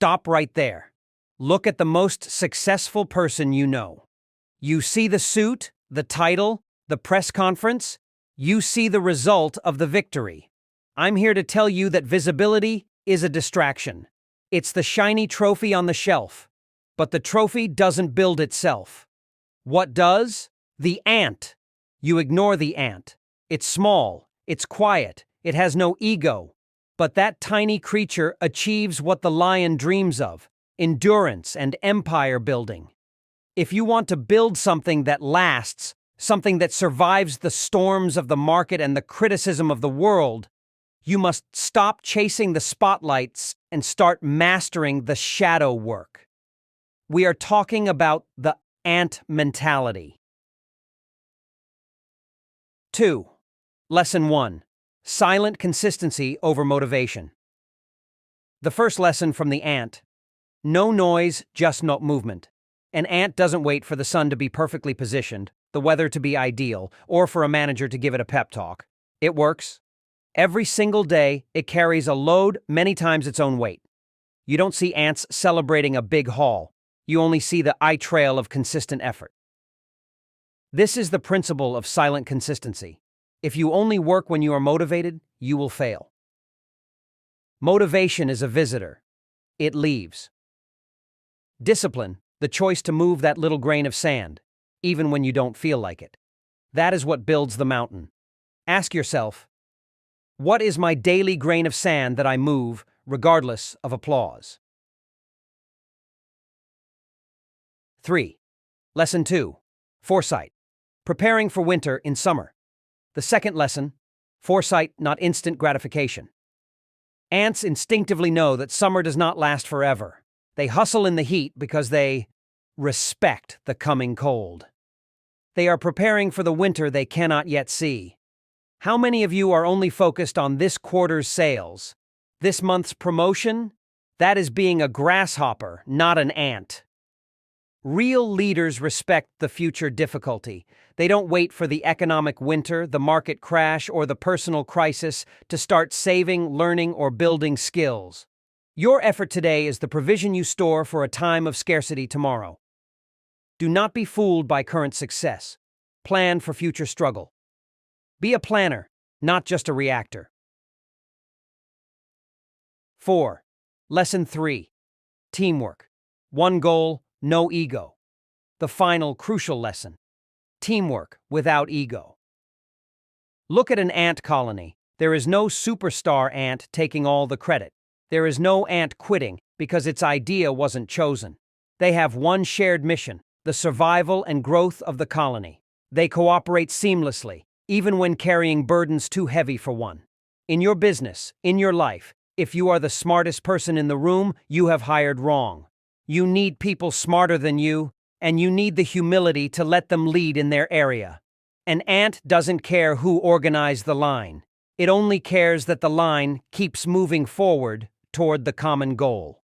stop right there. Look at the most successful person you know. You see the suit, the title, the press conference. You see the result of the victory. I'm here to tell you that visibility is a distraction. It's the shiny trophy on the shelf. But the trophy doesn't build itself. What does? The ant. You ignore the ant. It's small, it's quiet, it has no ego. But that tiny creature achieves what the lion dreams of: endurance and empire building. If you want to build something that lasts, something that survives the storms of the market and the criticism of the world, you must stop chasing the spotlights and start mastering the shadow work. We are talking about the ant mentality. 2. Lesson 1. Silent consistency over motivation. The first lesson from the ant: no noise, just no movement. An ant doesn't wait for the sun to be perfectly positioned, the weather to be ideal, or for a manager to give it a pep talk. It works. Every single day, it carries a load many times its own weight. You don't see ants celebrating a big haul. You only see the eye trail of consistent effort. This is the principle of silent consistency. If you only work when you are motivated, you will fail. Motivation is a visitor. It leaves. Discipline, the choice to move that little grain of sand, even when you don't feel like it. That is what builds the mountain. Ask yourself, what is my daily grain of sand that I move, regardless of applause? 3. Lesson 2. Foresight. Preparing for winter in summer. The second lesson: foresight, not instant gratification. Ants instinctively know that summer does not last forever. They hustle in the heat because they respect the coming cold. They are preparing for the winter they cannot yet see. How many of you are only focused on this quarter's sales, this month's promotion? That is being a grasshopper, not an ant. Real leaders respect the future difficulty. They don't wait for the economic winter, the market crash, or the personal crisis to start saving, learning, or building skills. Your effort today is the provision you store for a time of scarcity tomorrow. Do not be fooled by current success. Plan for future struggle. Be a planner, not just a reactor. 4. Lesson 3. Teamwork. One goal, no ego. The final crucial lesson: teamwork without ego. Look at an ant colony. There is no superstar ant taking all the credit. There is no ant quitting because its idea wasn't chosen. They have one shared mission: the survival and growth of the colony. They cooperate seamlessly, even when carrying burdens too heavy for one. In your business, in your life, if you are the smartest person in the room, you have hired wrong. You need people smarter than you, and you need the humility to let them lead in their area. An ant doesn't care who organized the line. It only cares that the line keeps moving forward toward the common goal.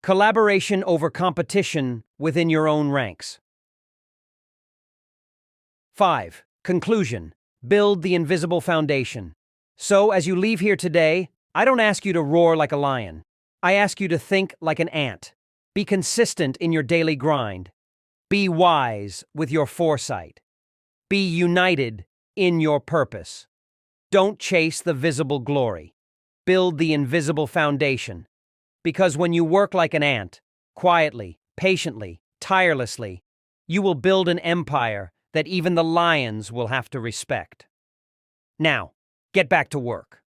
Collaboration over competition within your own ranks. 5. Conclusion. Build the invisible foundation. So, as you leave here today, I don't ask you to roar like a lion. I ask you to think like an ant. Be consistent in your daily grind. Be wise with your foresight. Be united in your purpose. Don't chase the visible glory. Build the invisible foundation. Because when you work like an ant, quietly, patiently, tirelessly, you will build an empire that even the lions will have to respect. Now, get back to work.